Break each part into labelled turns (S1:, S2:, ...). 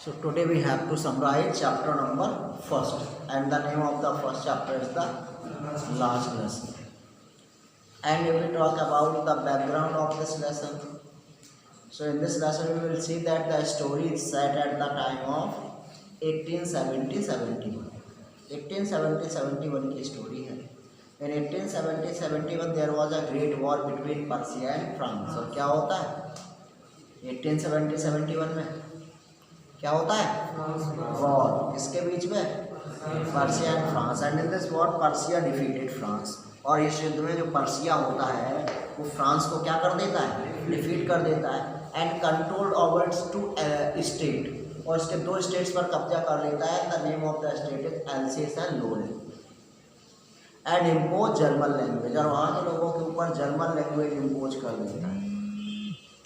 S1: So today we have to summarize chapter number first, and the name of the first chapter is the last lesson. And we will talk about the background of this lesson. So in this lesson we will see that the story is set at the time of 1870-71. 1870-71 की story है. In 1870-71 there was a great war between Persia and France. और क्या होता है 1870-71 में? क्या होता है वॉर किसके बीच में? Persia and France. And in this war Persia defeated France. और इस युद्ध में जो पर्सिया होता है वो फ्रांस को क्या कर देता है? डिफीट कर देता है. And control over its two state. और इसके दो स्टेट्स पर कब्जा कर लेता है. The name of the state is Alsace and Lorraine. And impose German language. और वहाँ के लोगों के ऊपर जर्मन लैंग्वेज इम्पोज कर देता है.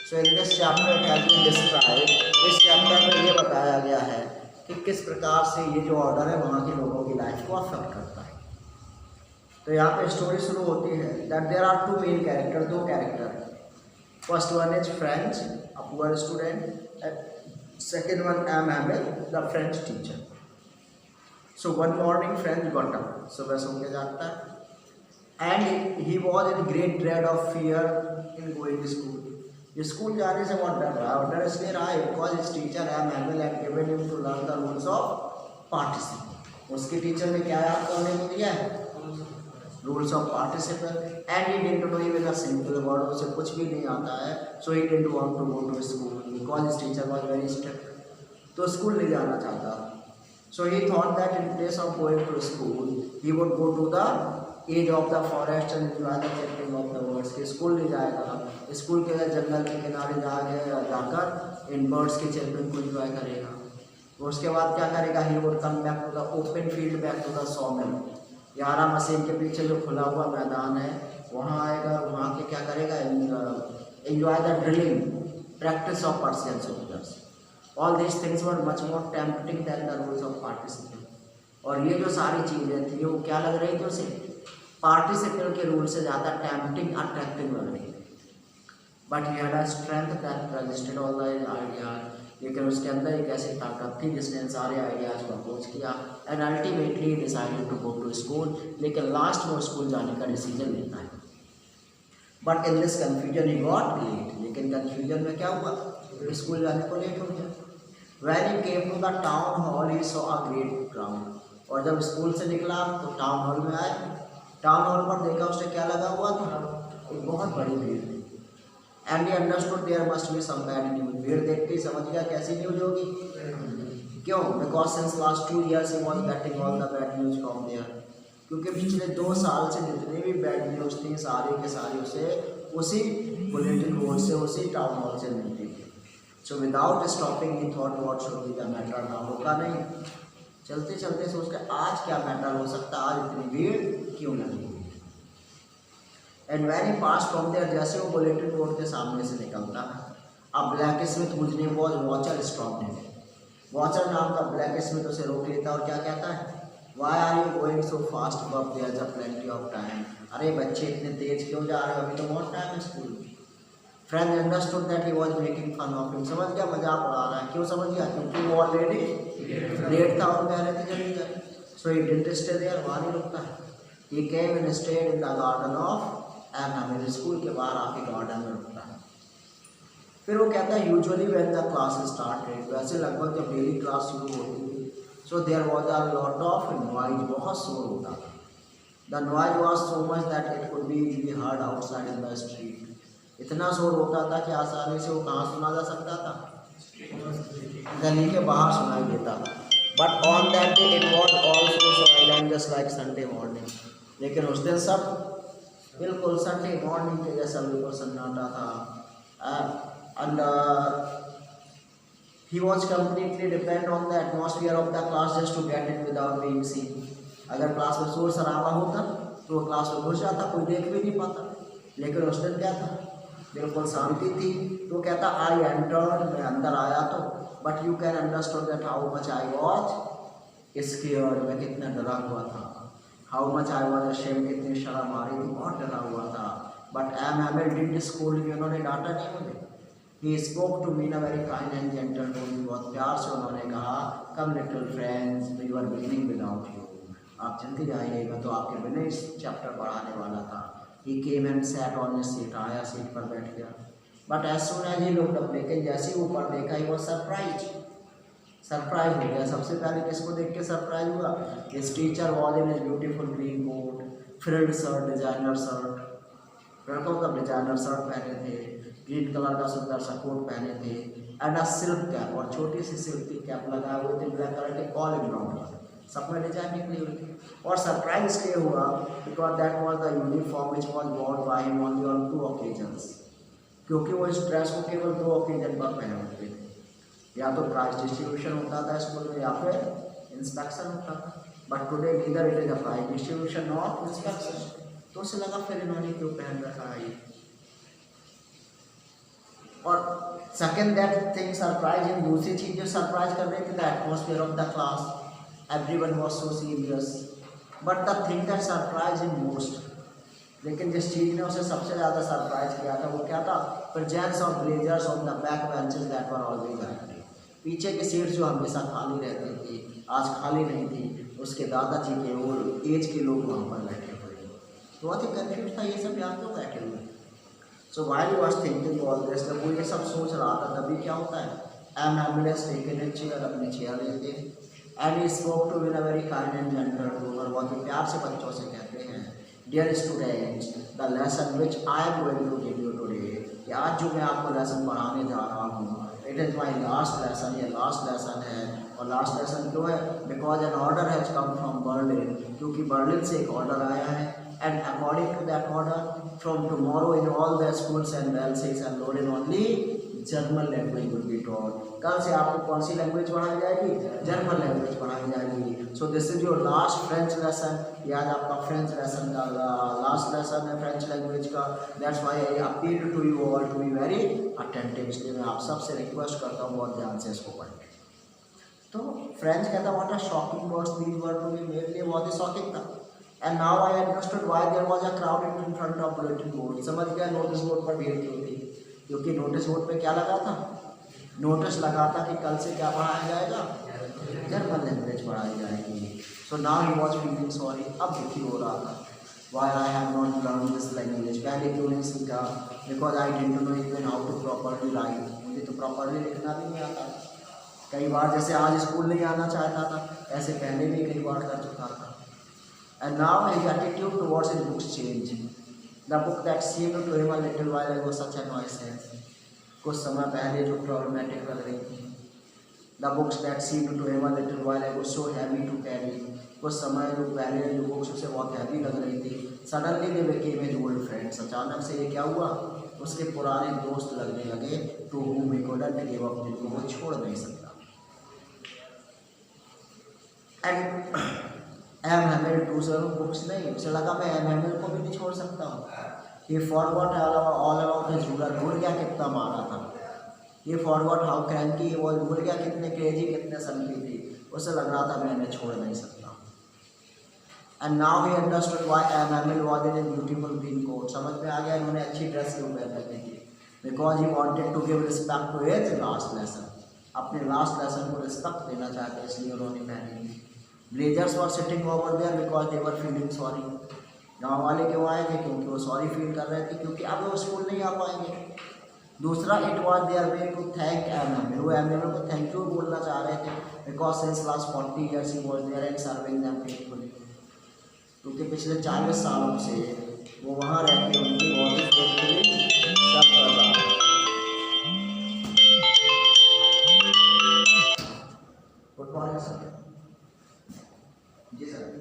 S1: So in this chapter it has been described. इस चैप्टर में ये बताया गया है कि किस प्रकार से ये जो ऑर्डर है वहाँ के लोगों की लाइफ को अफेक्ट करता है. तो यहाँ पे स्टोरी शुरू होती है that there are two main character. दो character. First one is Franz, a poor student. Second one M Hamel, the French teacher. So one morning Franz got up. सुबह सो के जागता है. And he was in great dread of fear in going school. School जाने से बहुत डर रहा है. और डर इसलिए रहा है because his teacher M Hamel had given him to learn the rules of participle. उसके टीचर ने क्या याद करने को दिया है? Rules of participle. And he didn't know even a simple word. उसे कुछ भी नहीं आता है. So he didn't want to go to school because his teacher was very strict. तो स्कूल नहीं जाना चाहता. So he thought that in place of going to school he would go to the edge of the forest and enjoy the chatting of the birds. के school नहीं जाएगा. School के जंगल के किनारे जाकर इन बर्ड्स के चिल्ड्रन को एंजॉय करेगा. तो उसके बाद क्या करेगा? He would come back to the open field, back to the sawmill. यारा मशीन के पीछे जो खुला हुआ मैदान है वहाँ आएगा. वहाँ के क्या करेगा? Enjoy the drilling, practice of Persian soldiers. All this things were much more tempting than the rules of participle. और ये जो सारी चीज़ें थी वो क्या लग रही थी उसे? पार्टिसिपल के रूल से ज़्यादा टेम्पटिंग, अट्रैक्टिव लग रही थी. But he had a strength that resisted all the ideas. लेकिन उसके अंदर एक ऐसी ताकत थी जिसने इन सारे आइडियाज को अप्रोच किया. And ultimately decided to go to school. लेकिन लास्ट में स्कूल जाने का डिसीजन लेता है. But in this confusion he got late. लेकिन कन्फ्यूजन में क्या हुआ? स्कूल जाने को लेट हो गया. When he came to the town hall he saw a great crowd. और जब स्कूल से निकला तो टाउन हॉल में आए. टाउन हॉल पर देखा उसे क्या लगा हुआ था? एक बहुत बड़ी भीड़ थी. And he understood there must be some bad news. भीड़ देखते ही समझ गया कैसी न्यूज होगी. क्यों? Because since last 2 years he was getting all the bad news from there. क्योंकि पिछले 2 साल से जितनी भी बैड न्यूज थी सारी के सारी उसे उसी बुलेटिन बोर्ड से, उसी टाउन हॉल से मिलती थी. So without stopping he thought what should be the matter. ना रोका नहीं. चलते चलते सोच के आज क्या मैटर हो सकता है? आज इतनी भीड़ क्यों लगी? And when he pass from there, जैसे वो बुलेटिन बोर्ड के सामने से निकलता है, अब blacksmith whose name was Wachter stopped him. Wachter नाम का ब्लैक स्मिथ उसे रोक लेता और क्या कहता है? Why are you going so fast but there is a plenty of time. अरे बच्चे इतने तेज क्यों जा रहे हो? अभी तो बहुत टाइम है स्कूल में. Friend understood that he was making fun of him. समझ गया मजाक उड़ा रहा है. क्यों समझ गया? क्योंकि वो ऑलरेडी लेट था और कह रहे थे जल्दी जाए. So he didn't stay there. वहाँ नहीं रुकता है. He came and stayed in the garden of M Hamel. School के बाहर आके गार्डन में रुकता है. फिर वो कहता है usually when the class started, वैसे लगभग जब डेली क्लास शुरू होती थी, so there was a lot of noise. बहुत शोर होता था. The noise was so much that it could be easily heard outside in the street. इतना शोर होता था कि आसानी से वो कहाँ सुना जा सकता था? गली के बाहर सुनाई देता था. But on that day it was also silent just like Sunday morning. लेकिन उस दिन सब बिल्कुल संडे मॉर्निंग के जैसा बिल्कुल सन्नाटा था. And he was completely depend on the atmosphere of the class just to get it without being seen. अगर क्लास में शोर शराबा होता तो वो क्लास में घुस जाता, कोई देख भी नहीं पाता. लेकिन उस दिन क्या था? बिल्कुल शांति थी. तो कहता आई एंटर्ड, मैं अंदर आया तो. But you can understand that how much I was scared. मैं कितना डरा हुआ था. How much I was ashamed. कितनी शर्म आ रही थी, बहुत डरा हुआ था. But M Hamel did scold me. उन्होंने डांटा नहीं मुझे. He spoke to me in a very kind and gentle tone, बहुत प्यार से उन्होंने कहा, come little friends, we were beginning without you, आप जल्दी आइए, मैं तो आपके बिना इस चैप्टर पढ़ाने वाला था। He came and sat on his seat, आया सीट पर बैठ गया। But as soon as he looked up, लेकिन जैसे ही ऊपर देखा ही वो सरप्राइज हो गया। सबसे पहले किसको देख के सरप्राइज हुआ? His teacher was in his beautiful green coat, frilled shirt, designer shirt, लड़कों का डिजाइनर शर्ट पहने थे, ग्रीन कलर का सुंदर सा कोट पहने थे, एंड अ सिल्क कैप, और छोटी सी सिल्क की कैप लगाए हुए थे, ब्लैक कलर के ऑल इन राउंड, सब में डिजाइन निकली हुई थी। और सरप्राइज इसलिए हुआ because that was the uniform which was Warne by him only on 2 occasions, क्योंकि वो इस ड्रेस को केवल 2 ओकेजन पर पहने होते थे, या तो प्राइज डिस्ट्रीब्यूशन होता था स्कूल में या फिर इंस्पेक्शन होता था। But today neither it is a prize distribution not inspection, तो उसे लगा फिर इन्होंने क्यों पहन रखा है ये। और सेकेंड दैट थिंग सरप्राइजिंग, दूसरी चीज जो सरप्राइज कर रही थी, the atmosphere of the class, everyone was so serious, but the thing that surprising most, लेकिन जिस चीज़ ने उसे सबसे ज़्यादा सरप्राइज किया था वो क्या था? Presence of blazers on the back benches that were always empty, पीछे की सीट जो हमेशा खाली रहती थी आज खाली नहीं थी, उसके दादाजी के और एज के लोग वहाँ पर बैठे हुए थे। तो बहुत ही कन्फ्यूज था, ये सब यहाँ क्यों बैठे हुए। सो while he was thinking all this, जब वो ये सब सोच रहा था तभी क्या होता है, एम्बुलेंस टेकन ए चेयर, अपनी चेयर लेते हैं, and he spoke to in a very kind and gentle tone, और बहुत ही प्यार से बच्चों से कहते हैं, dear students, the lesson which I am going to give you today, कि आज जो मैं आपको लेसन पढ़ाने जा रहा हूँ, it is my last lesson, ये लास्ट लेसन है। और लास्ट लेसन क्यों है? Because an order has come from Berlin, क्योंकि बर्लिन से एक ऑर्डर आया है, and according to that order from tomorrow in all the schools and Alsace and Lorraine only German language will be taught, कल से आपको कौन सी लैंग्वेज पढ़ाई जाएगी? जर्मन लैंग्वेज पढ़ाई जाएगी। So this is your last French lesson, ये आज आपका फ्रेंच लेसन का लास्ट लेसन है फ्रेंच लैंग्वेज का। That's why I appeal to you all to be very attentive, इसलिए मैं आप सबसे रिक्वेस्ट करता हूँ बहुत ध्यान से इसको पढ़ें। तो फ्रेंच कहता what a shocking words these were to be, मेरे लिए बहुत ही शॉकिंग था। And now I understood why there was a crowd in front of bulletin board, समझ गया नोटिस बोर्ड पर भीड़ क्यों थी, क्योंकि नोटिस बोर्ड पे क्या लगा था? नोटिस लगा था कि कल से क्या पढ़ाया जाएगा? जर्मन लैंग्वेज पढ़ाई जाएगी। So now he was feeling sorry, अब दुखी हो रहा था। Why I have not learn this language, पहले क्यों नहीं सीखा? Because I didn't know even how to properly write, मुझे तो प्रॉपरली लिखना भी नहीं आता। कई बार जैसे आज स्कूल नहीं आना चाहता था, ऐसे पहले भी कई बार कर चुका था। And now his attitude towards his books change, the book that seemed to him a little while ago such a nuisance, कुछ समय पहले जो प्रॉब्लमेटिक लग रही थी। The books that seemed to him a little while ago so heavy to carry, कुछ समय जो पहले जो बुक्स उसे बहुत हैवी लग रही थी, suddenly they became his old friends, अचानक से ये क्या हुआ? उसके पुराने दोस्त लगने लगे, to whom he couldn't give up, जिनको वो छोड़ नहीं सकता। And M Hamel to sir books नहीं, उसे लगा मैं एम हैमिल को भी नहीं छोड़ सकता हूँ। ये forgot all about his ruler, भूल गया कितना मारा था। ये फॉरगॉट हाउ क्रैंकी वो, भूल गया कितने क्रेजी कितने सनकी थी, उसे लग रहा था मैं इन्हें छोड़ नहीं सकता। And now he understood why M Hamel was in beautiful green coat, समझ में आ गया इन्होंने अच्छी ड्रेस क्यों पहन रखी थी। Because he wanted to give respect to his last lesson, अपने लास्ट लेसन को रिस्पेक्ट देना चाहते इसलिए उन्होंने पहनी थी। Villagers were sitting over there because they were feeling sorry, गाँव वाले क्यों आए थे? क्योंकि वो सॉरी फील कर रहे थे, क्योंकि अब वो स्कूल नहीं आ पाएंगे। दूसरा, it was their way to thank M Hamel, वो एम हैमिल को थैंक यू बोलना चाह रहे थे, because since last 40 years he was there and serving them faithfully, क्योंकि पिछले 40 सालों से वो वहाँ रह के उनकी बहुत ही फेथफुली सब कर रहा है। Good morning sir. जी sir.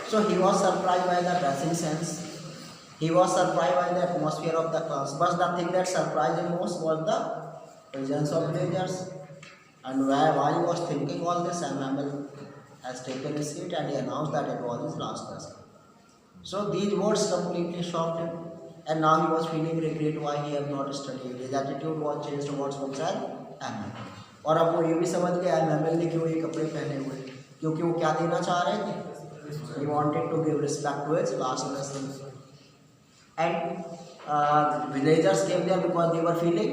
S1: So he was surprised by the dressing sense. He was surprised by the atmosphere of the class. But the thing that surprised him most was the presence of villagers. And while he was thinking all this, Samuel has taken his seat and he announced that it was his last lesson. So these words completely shocked him. And now he was feeling regret why he had not studied. His attitude was changed towards himself and और अब वो ये भी समझ गया MML ने क्यों ये कपड़े पहने हुए, क्योंकि वो क्या देना चाह रहे थे. He wanted to give respect to his last lesson. And villagers came there because they were feeling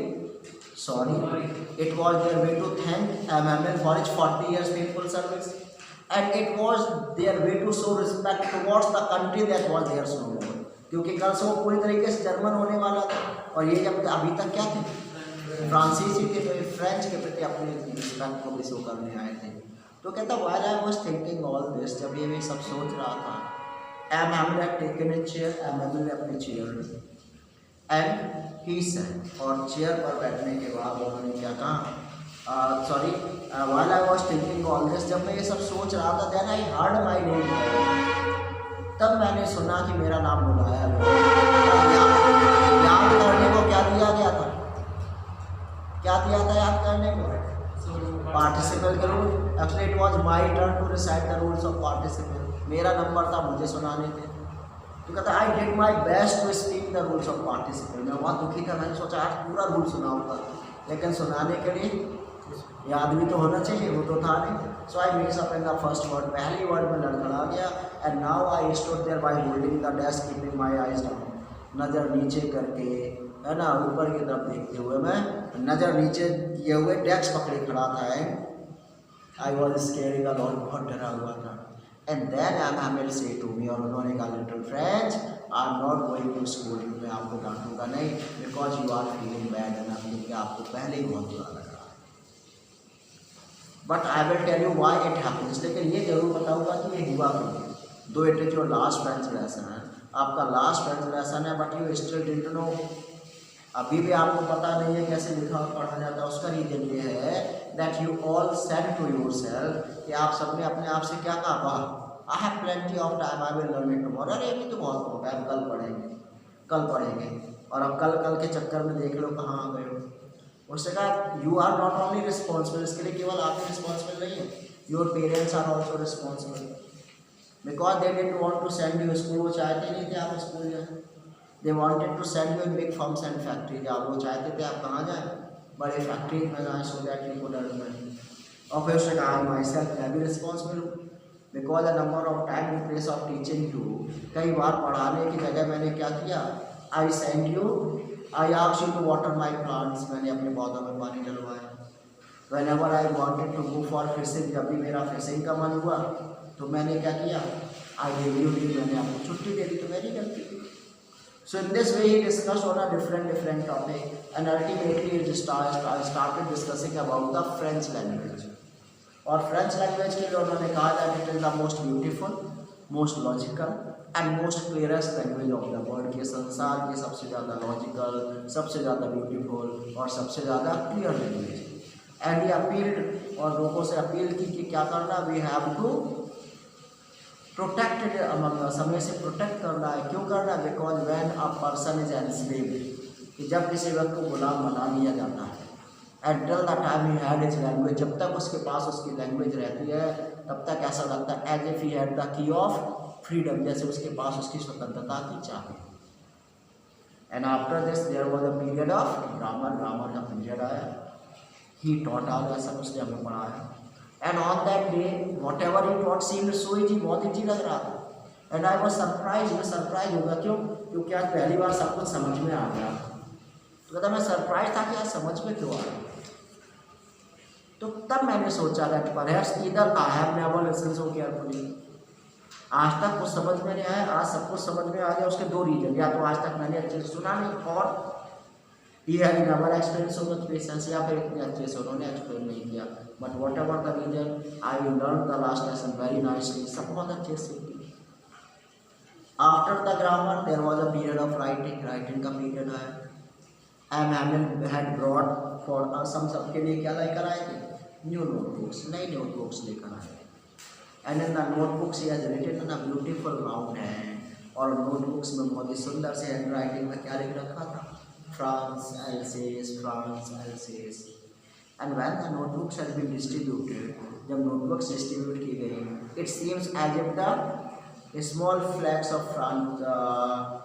S1: sorry. It was their way to thank MML for his 40 years faithful service. And it was their way to show respect towards the country that was theirs no more. क्योंकि कल से वो पूरी तरीके से German होने वाला था और ये जब अभी तक क्या थे, फ्रांसीसी के फ्रेंच के प्रति अपने रिस्पेक्ट को भी शो करने आए थे. तो कहता while I was thinking all this, जब ये सब सोच रहा था, MML had taken a chair, MML ने अपनी चेयर ली and he said, और चेयर पर बैठने के बाद उन्होंने क्या कहा, while I was thinking all this, जब मैं ये सब सोच रहा था, then I heard my name, तब मैंने सुना कि मेरा नाम बुलाया गया. याद करने को क्या दिया गया था, क्या दिया था याद करने को, पार्टिसिपल के rule. Actually it was my turn to recite the rules of participle. मेरा नंबर था, मुझे सुनाने थे. तो कहता I did my best to speak the rules of participle. मैं बहुत दुखी था, मैंने सोचा आज पूरा रूल सुनाऊंगा, लेकिन सुनाने के लिए याद भी तो होना चाहिए, वो तो था नहीं. So I mix up in the first word, पहली वर्ड में लड़खड़ा गया. And now I stood there by holding the desk keeping my eyes down. नज़र नीचे करके, है ना, ऊपर की तरफ देखते हुए मैं नज़र नीचे किए हुए डेस्क पकड़े खड़ा था. I was scaring a lot, बहुत डरा हुआ था. And then MML said to me, और उन्होंने कहा little friends I am not going to school you, मैं आपको डांटूंगा नहीं, because you are feeling bad enough, क्योंकि आपको पहले ही बहुत बुरा लग रहा है. But I will tell you why it happens, लेकिन ये जरूर बताऊंगा कि ये हुआ क्यों. Though it is your last friends lesson है, आपका लास्ट फ्रेंड्स लेसन है, but you still didn't know, अभी भी आपको पता नहीं है कैसे लिखा और पढ़ा जाता है. उसका रीजन ये है that you all said to yourself, कि आप सब ने अपने आप से क्या कहा, वाह I have plenty of time, I will learn it tomorrow. अरे अभी तो बहुत हो गया, कल पढ़ेंगे, कल पढ़ेंगे. और अब कल के चक्कर में देख लो कहाँ आ गए हो. उससे कहा you are not only responsible, इसके लिए केवल आप ही रिस्पॉन्सिबल नहीं है, your parents are also responsible, because they didn't want to send you school. वो चाहते नहीं थे आप स्कूल जाए. They wanted to send you in big firms and factories. आप वो चाहते थे आप कहाँ जाएँ, बड़े फैक्ट्रीज में जाएँ, so that you could earn. और फिर उसने कहा माई सेल्फ, मैं भी रिस्पॉन्सिबल हूँ, because the number of time in place of teaching you, कई बार पढ़ाने की जगह मैंने क्या किया, I send you, I asked you to water my plants, मैंने अपने पौधों में पानी डलवाया. Whenever I wanted to go for fishing, जब भी मेरा फिशिंग का मन हुआ तो मैंने क्या किया, आई गिव यू लीव, मैंने आपको छुट्टी दे दी, तो मेरी गलती थी. So in this way he discussed on a different topic, and ultimately he started discussing about the French language. और फ्रेंच लैंग्वेज के लिए उन्होंने कहा that it is the most beautiful, most logical and most clearest language of the world. कि संसार की सबसे ज़्यादा लॉजिकल, सबसे ज़्यादा ब्यूटीफुल और सबसे ज़्यादा clear language. And he appealed, और लोगों से अपील की कि क्या करना, we have to protected among us, हमें से प्रोटेक्ट करना है. क्यों करना है, because when a person is enslaved, कि जब किसी व्यक्ति को गुलाम बना लिया जाता है, and till the time he had his language, जब तक उसके पास उसकी लैंग्वेज रहती है तब तक ऐसा लगता है as if he had the key of freedom, जैसे उसके पास उसकी स्वतंत्रता की चाबी. And after this there was a period of grammar का पीरियड आया. ही टॉट ऑल, सब उसने हमें पढ़ाया. And on that day, whatever he taught seemed so easy, बहुत ईजी लग रहा था. And I was surprised, मैं सरप्राइज होगा, क्यों, क्योंकि आज पहली बार सब कुछ समझ में आ गया. तो कहता मैं सरप्राइज था कि आज समझ में क्यों आ रहा. तो तब मैंने सोचा that perhaps either I have never listened so carefully, आज तक कुछ समझ में नहीं आया, आज सब कुछ समझ में आ गया. उसके दो रीजन, या तो आज तक मैंने अच्छे से सुना नहीं, और he had never explained so much patience, या फिर इतने अच्छे से उन्होंने एक्सप्लेन नहीं किया. But whatever the reason, I will learn the last lesson very nicely, सब बहुत अच्छे से. After the grammar there was a period of writing का पीरियड आया. Emmanuel had brought for us, हम सबके लिए क्या लेकर आए थे? न्यू नोटबुक्स, नई नोटबुक्स लेकर आए थे। And in the notebooks he has written in a beautiful round hand, और नोटबुक्स में बहुत ही सुंदर से हैंड राइटिंग में क्या लिख रखा था? France Alsace, France Alsace. And when the notebooks has been distributed, जब नोटबुक्स डिस्ट्रीब्यूट की गई, it seems as if the small flags of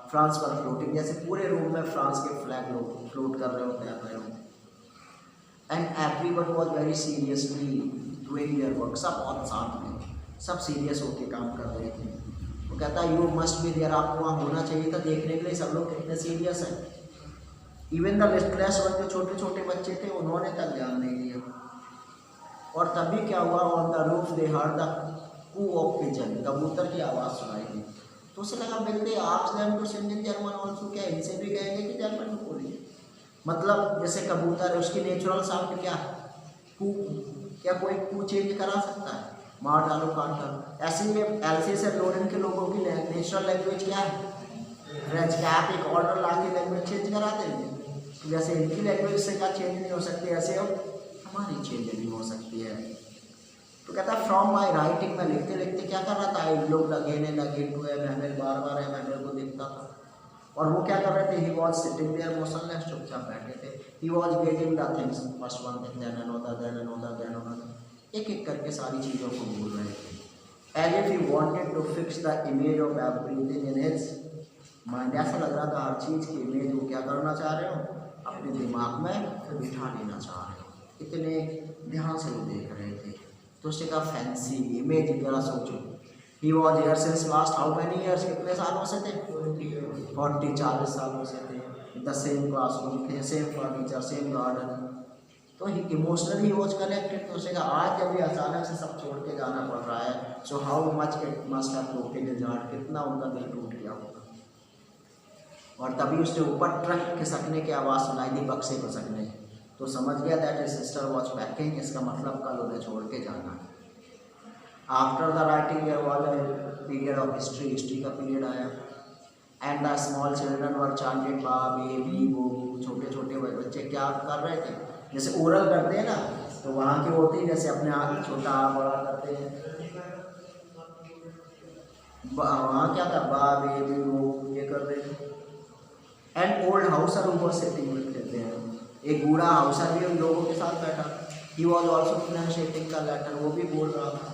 S1: France पर फ्लोटिंग, जैसे पूरे रूम में फ्रांस के फ्लैग लोग फ्लोट कर रहे होते हैं। And everyone was very seriously doing their work, सब बहुत शांत में, सब सीरियस होकर काम कर रहे थे। वो कहता है यू मस्ट बी देयर, आपको वहाँ होना चाहिए था देखने के लिए सब लोग कितने सीरियस हैं। इवन द लिटलेस्ट वन, जो छोटे छोटे बच्चे थे, उन्होंने तक ध्यान नहीं दिया। और तभी क्या हुआ? On the roof they heard the coo of pigeon, कबूतर की आवाज़ सुनाई दी। तो उसे लगा बिल्कुल ask them to sing in German also, क्या इनसे भी कहेंगे कि जर्मन में बोलिए? मतलब जैसे कबूतर है, उसकी नेचुरल साउंड क्या? कू। क्या कोई कू चेंज करा सकता है? मार डालो, काट डालो। ऐसे ही एल्सेस और लोरेन के लोगों की नेचुरल लैंग्वेज क्या है? फ्रेंच। क्या आप एक ऑर्डर ला के लैंग्वेज चेंज करा देंगे? जैसे इनकी लैंग्वेज से क्या चेंज नहीं हो सकती, ऐसे अब हमारी चेंज नहीं हो सकती है। तो कहता है फ्रॉम माई राइटिंग, में लिखते लिखते क्या कर रहा था? I looked again and again to Emmanuel, बार बार एमैनुअल को देखता था। और वो क्या कर रहे थे? He was sitting there motionless, चुपचाप बैठे थे। He was getting the things, first one thing then another, then another, then another, एक एक करके सारी चीज़ों को बोल रहे थे। As if he wanted to fix the image of everything in his mind, ऐसा लग रहा था हर चीज़ की इमेज वो क्या करना चाह रहे हो? अपने दिमाग में बिठा लेना चाह रहे हो। इतने ध्यान से वो देख रहे थे। तो उसने कहा फैंसी इमेज, जरा सोचो। He was here since last how many years, कितने सालों से थे? 40 सालों से थे। द सेम क्लासरूम थे, सेम फर्नीचर, सेम गार्डन। तो ही इमोशनली वॉज कनेक्टेड। तो उसने कहा आज जब भी अचानक से सब छोड़ के जाना पड़ रहा है, so how much it must have broken his heart, कितना उनका दिल टूट गया होगा। और तभी उसने ऊपर ट्रक खिसकने की आवाज़ सुनाई दी, बक्से खिसकने। तो समझ गया that his sister was packing, इसका मतलब कल उन्हें छोड़ के जाना है। After the writing there was a period of history, history का पीरियड आया। And the small children were chanted ba baby, वो छोटे छोटे बच्चे क्या कर रहे थे? जैसे ओरल करते हैं ना, तो वहाँ की होती है जैसे अपने आप छोटा बड़ा करते हैं, वहाँ क्या था? बा बेबी, वो ये कर रहे थे। एंड ओल्ड हाउसर ऊपर सेटिंग में कहते हैं, एक बूढ़ा हाउसर भी उन लोगों के साथ बैठा। ही वॉज ऑल्सो प्रोनाउंसिएटिंग का लेटर, वो भी बोल रहा था।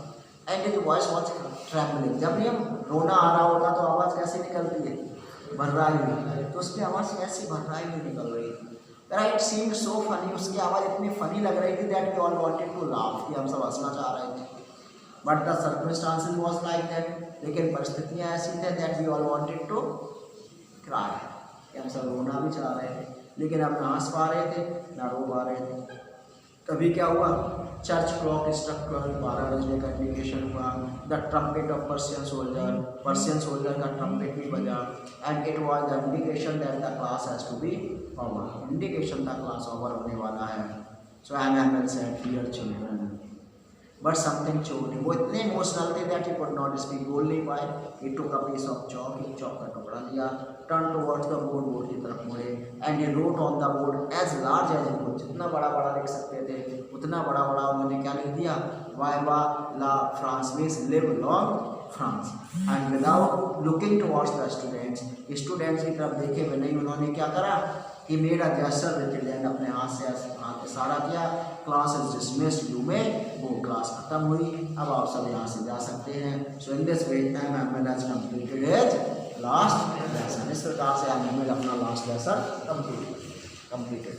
S1: And his voice was trembling, जब भी हम रोना आ रहा होगा तो आवाज़ कैसी निकलती है? भर्राई हुई। तो उसकी आवाज़ ऐसी भर्राई हुई निकल रही थी। इट सीम्ड सो फनी, उसकी आवाज़ इतनी फनी लग रही थी that we all wanted to laugh, कि हम सब हंसना चाह रहे थे। But the circumstances was like that, लेकिन परिस्थितियाँ ऐसी थी that we all wanted to cry, कि हम सब रोना भी चाह रहे थे, लेकिन अब ना हंस पा रहे थे ना रो पा रहे थे। तभी क्या हुआ? चर्च क्लॉक स्ट्रक 12 बजने का इंडिकेशन हुआ। The trumpet of Persian soldier का ट्रम्पेट भी बजा। And it was the indication that the class has to be over, indication था क्लास ओवर होने वाला है। So Emmanuel said dear children, but something choked, वो इतने इमोशनल थे that he could not speak, बोल नहीं पाए। He took a piece of chalk, एक चॉक का टुकड़ा लिया, turn towards the board, board की तरफ मुड़े। And he wrote on the board as large as he could, जितना बड़ा बड़ा लिख सकते थे उतना बड़ा बड़ा उन्होंने क्या लिख दिया? Viva la France means live long France. And without looking towards the students की तरफ देखे हुए नहीं, उन्होंने क्या करा? कि मेरा जेस्चर विद हिज हैंड, अपने हाथ से हाथ इशारा किया। क्लास इज डिसमिस्ड, यू में वो क्लास खत्म हुई, अब आप सब यहाँ से जा सकते हैं। So in this way Emmanuel has completed his last lesson, इस प्रकार से एमैनुअल अपना लास्ट लेसन कंप्लीटेड।